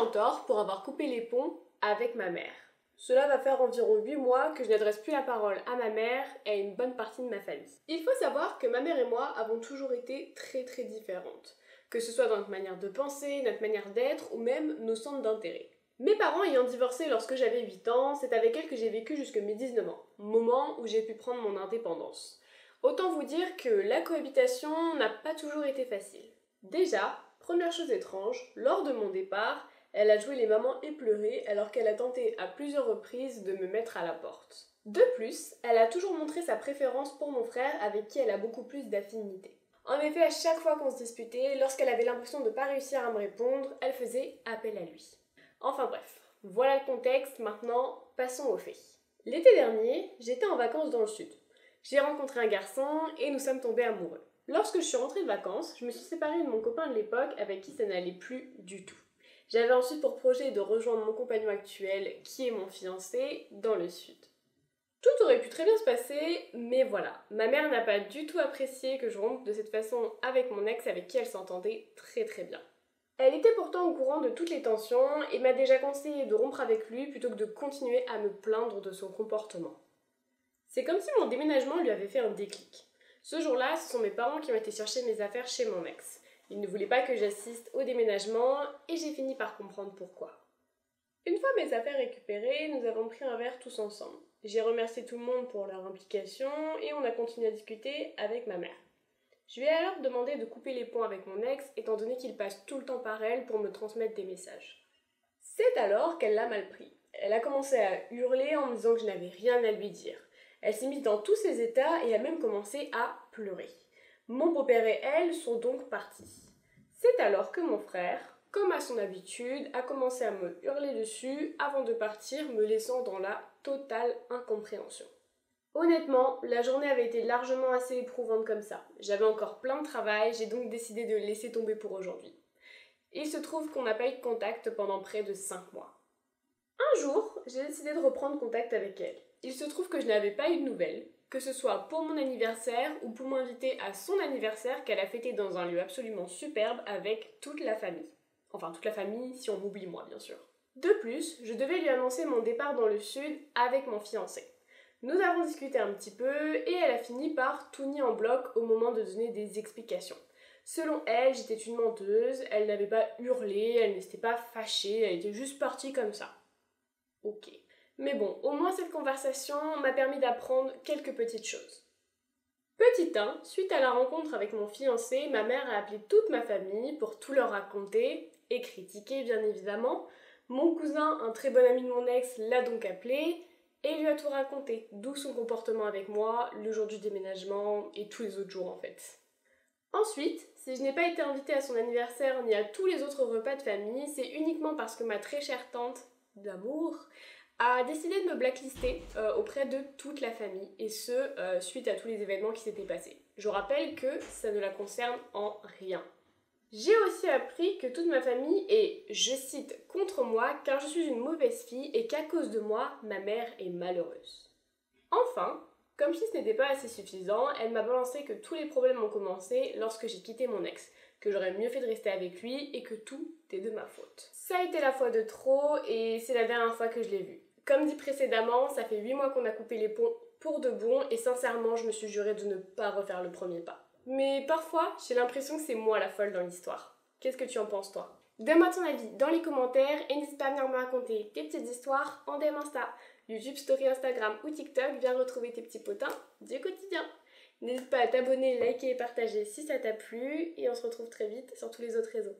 en tort pour avoir coupé les ponts avec ma mère. Cela va faire environ 8 mois que je n'adresse plus la parole à ma mère et à une bonne partie de ma famille. Il faut savoir que ma mère et moi avons toujours été très différentes, que ce soit dans notre manière de penser, notre manière d'être ou même nos centres d'intérêt. Mes parents ayant divorcé lorsque j'avais 8 ans, c'est avec elle que j'ai vécu jusque mes 19 ans, moment où j'ai pu prendre mon indépendance. Autant vous dire que la cohabitation n'a pas toujours été facile. Déjà, première chose étrange, lors de mon départ, elle a joué les mamans et pleuré alors qu'elle a tenté à plusieurs reprises de me mettre à la porte. De plus, elle a toujours montré sa préférence pour mon frère avec qui elle a beaucoup plus d'affinité. En effet, à chaque fois qu'on se disputait, lorsqu'elle avait l'impression de ne pas réussir à me répondre, elle faisait appel à lui. Enfin bref, voilà le contexte, maintenant passons aux faits. L'été dernier, j'étais en vacances dans le sud. J'ai rencontré un garçon et nous sommes tombés amoureux. Lorsque je suis rentrée de vacances, je me suis séparée de mon copain de l'époque avec qui ça n'allait plus du tout. J'avais ensuite pour projet de rejoindre mon compagnon actuel, qui est mon fiancé, dans le sud. Tout aurait pu très bien se passer, mais voilà, ma mère n'a pas du tout apprécié que je rompe de cette façon avec mon ex avec qui elle s'entendait très bien. Elle était pourtant au courant de toutes les tensions et m'a déjà conseillé de rompre avec lui plutôt que de continuer à me plaindre de son comportement. C'est comme si mon déménagement lui avait fait un déclic. Ce jour-là, ce sont mes parents qui ont été chercher mes affaires chez mon ex. Ils ne voulaient pas que j'assiste au déménagement et j'ai fini par comprendre pourquoi. Une fois mes affaires récupérées, nous avons pris un verre tous ensemble. J'ai remercié tout le monde pour leur implication et on a continué à discuter avec ma mère. Je lui ai alors demandé de couper les ponts avec mon ex étant donné qu'il passe tout le temps par elle pour me transmettre des messages. C'est alors qu'elle l'a mal pris. Elle a commencé à hurler en me disant que je n'avais rien à lui dire. Elle s'est mise dans tous ses états et a même commencé à pleurer. Mon beau-père et elle sont donc partis. C'est alors que mon frère, comme à son habitude, a commencé à me hurler dessus avant de partir, me laissant dans la totale incompréhension. Honnêtement, la journée avait été largement assez éprouvante comme ça. J'avais encore plein de travail, j'ai donc décidé de le laisser tomber pour aujourd'hui. Il se trouve qu'on n'a pas eu de contact pendant près de 5 mois. Un jour, j'ai décidé de reprendre contact avec elle. Il se trouve que je n'avais pas eu de nouvelles, que ce soit pour mon anniversaire ou pour m'inviter à son anniversaire qu'elle a fêté dans un lieu absolument superbe avec toute la famille. Enfin, toute la famille, si on m'oublie moi, bien sûr. De plus, je devais lui annoncer mon départ dans le sud avec mon fiancé. Nous avons discuté un petit peu et elle a fini par tout nier en bloc au moment de donner des explications. Selon elle, j'étais une menteuse, elle n'avait pas hurlé, elle n'était pas fâchée, elle était juste partie comme ça. Ok. Mais bon, au moins cette conversation m'a permis d'apprendre quelques petites choses. Petit 1, suite à la rencontre avec mon fiancé, ma mère a appelé toute ma famille pour tout leur raconter et critiquer bien évidemment. Mon cousin, un très bon ami de mon ex, l'a donc appelé et lui a tout raconté, d'où son comportement avec moi, le jour du déménagement et tous les autres jours en fait. Ensuite, si je n'ai pas été invitée à son anniversaire ni à tous les autres repas de famille, c'est uniquement parce que ma très chère tante d'amour a décidé de me blacklister auprès de toute la famille, et ce, suite à tous les événements qui s'étaient passés. Je rappelle que ça ne la concerne en rien. J'ai aussi appris que toute ma famille est, je cite, contre moi car je suis une mauvaise fille et qu'à cause de moi, ma mère est malheureuse. Enfin, comme si ce n'était pas assez suffisant, elle m'a balancé que tous les problèmes ont commencé lorsque j'ai quitté mon ex, que j'aurais mieux fait de rester avec lui et que tout est de ma faute. Ça a été la fois de trop et c'est la dernière fois que je l'ai vu. Comme dit précédemment, ça fait 8 mois qu'on a coupé les ponts pour de bon et sincèrement, je me suis juré de ne pas refaire le premier pas. Mais parfois, j'ai l'impression que c'est moi la folle dans l'histoire. Qu'est-ce que tu en penses toi? Donne-moi ton avis dans les commentaires et n'hésite pas à venir me raconter tes petites histoires en DM Insta, YouTube Story Instagram ou TikTok. Viens retrouver tes petits potins du quotidien. N'hésite pas à t'abonner, liker et partager si ça t'a plu et on se retrouve très vite sur tous les autres réseaux.